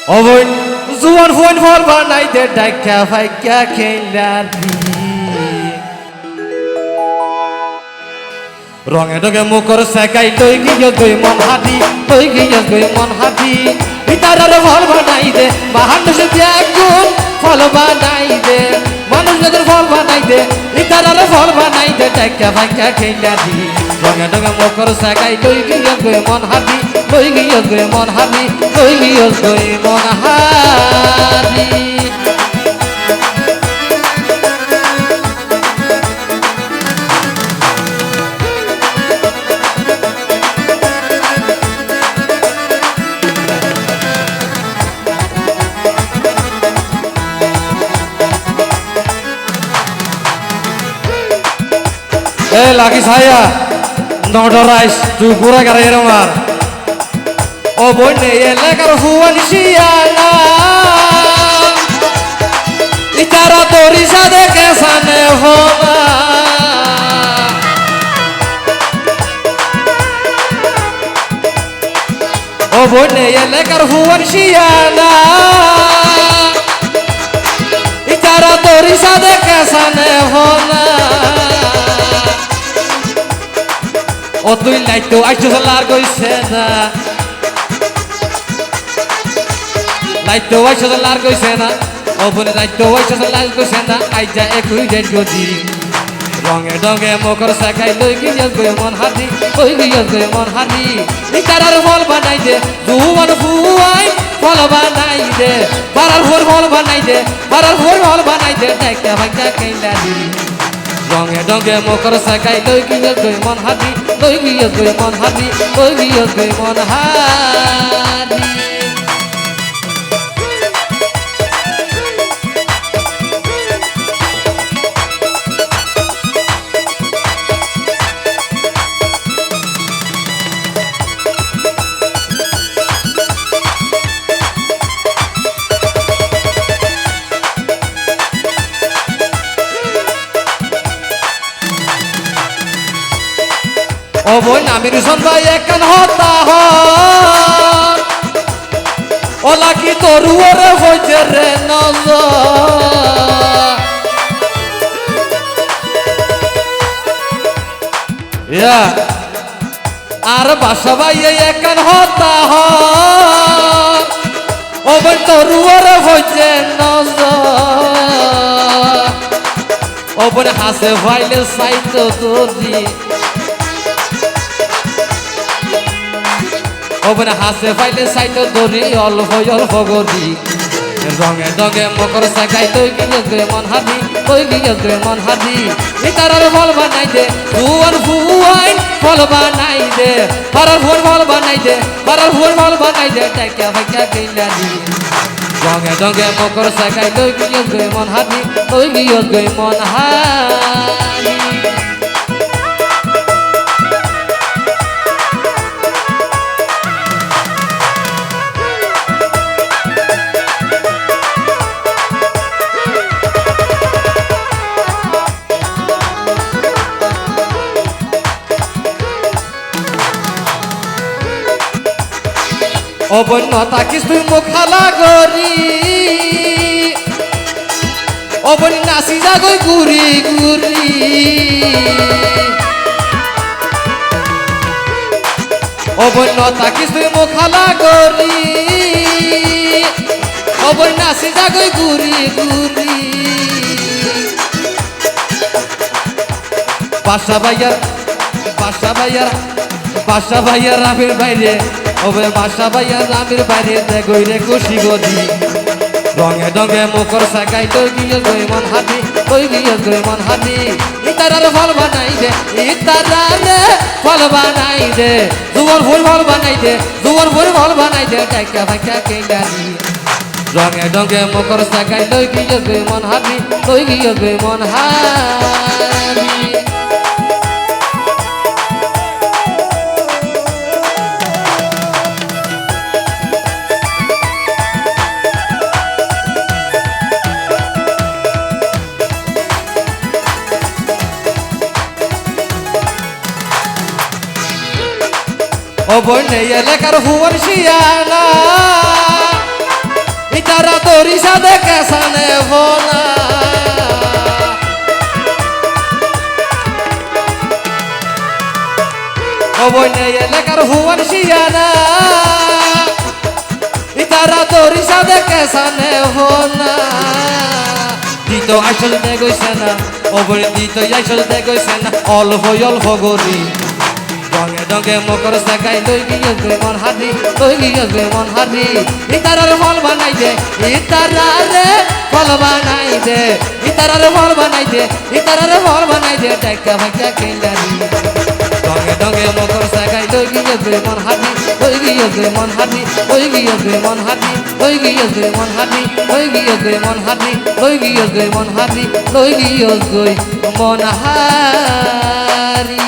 অবৈন জুয়ান phone ফল বানাই দে ডাইকা ফাইকা খেলার রঙে রঙে মুখর সেকাই লই গিয়ে গই মন হাতি লই গিয়ে গই মন হাতি ইতারার ফল বানাই দে মানুষ ব্যাগুন ফল বানাই দে মানুষ যাদের ফল বানাই দে ইতারার ফল বানাই দে ডাইকা ফাইকা খেলার রঙে রঙে মুখর সেকাই লই গিয়ে গই মন হাতি লই গিয়ে গই মন হাতি লই গিয়ে গই মন হাতি এ লাগি ছায়া নডরাইস তুই পুরা গাড়ি আমার ও বনে এলাকার হুয়ান শিয়ালা ইতারা তোরি সাদে কেসানে হোনা ও বনে এলাকার হুয়ান শিয়ালা ইতারা তোরি সাদে কেসানে হোনা ও তুই লাইতো আইছো লার কইছে না লাইতো আইছো লার কইছে না ও বলে লাইতো আইছো লার কইছে না আই যা একই ডেট গদি রঙে ডঙে মকর সাকাই লই গিয়ে গই মন হাতি লই গিয়ে গই মন হাতি ইতারার ফল বানাই দে জুয়ান ফুয়াই ফল বানাই দে পারার ফল বানাই দে পারার ফল বানাই দে ডাইকা ভাইকা কেলা দি রঙে ডঙে মকর সাকাই লই গিয়ে গই মন হাতি লই গিয়ে গই মন হাতি লই গিয়ে গই মন হাতি ও বই নামির সন্ধ্যায় একখান হতা ওলা কি তরুয়ারে হইছে রে নজর আর বাসা ভাই একখান হতা ও বই তরুয়ারে হইছে নজর ও বই হাসে ভাইলে সাইতো তোরি ওবনে হাসে ফাইলে সাইতো দরি অল্প অল্প গদি রঙে ডঙে মকর সাকাই লই গিয়ে গই মন হাতি লই গিয়ে গই মন হাতি ইতারার ফল বানাই দে জুয়ান ফুয়াই ফল বানাই দে পারার ফল বানাই দে পারার ফল বানাই দে টাকা ভাইকা কেলা দি রঙে ডঙে মকর সাকাই লই গিয়ে গই মন হাতি লই গিয়ে গই মন হাতি অবন্য তাকিস তুই মুখালা গরি অবন্য নাচি যাগই গুরি গুরি অবন্য তাকিস তুই মুখালা গরি অবন্য নাচি যাগই গুরি গুরি বাসা ভাইয়ার রামের বাইরে ওবে বাসা ভাইয়া রামের বাইরে দেখই রে খুশি গদি রঙে ডঙে মুখর সাকাই লই গিয়ে গই মন হাতি লই গিয়ে গই মন হাতি ইতারার ফল বানাই দে ইতারারে ফল বানাই দে জুয়ার ফল বানাই দে জুয়ার ফল বানাই দে টাকা ভাইকা কেলা দি রঙে ডঙে মুখর সাকাই লই গিয়ে গই মন হাতি লই গিয়ে গই মন হাতি ও বনে এলাকার হুয়ান শিয়ালা দড়ি সাদে কেসানে ভোনা ও বইনে এলাকার হুয়ান শিয়ানা ইতারা দড়ি সাদে কেসানে ভোনা দিত আসল দেখইছে না ও বই দিত আসল দেখইছে না অল্প অল্প গরি রঙে রঙে মকর সাকাই লই গিয়ে মন হাদি লই গিয়ে মন হাদি ইতারার ফল বানাই দে ইতারারে ফল বানাই দে ইতারার ফল বানাই দে ইতারার ফল বানাই দে টাকা ভাজা কেলারি রঙে রঙে মকর সাকাই লই গিয়ে মন হাদি লই গিয়ে মন হাদি লই গিয়ে মন হাদি লই গিয়ে মন হাদি লই গিয়ে মন হাদি লই গিয়ে মন হাদি লই গিয়ে মন হাদি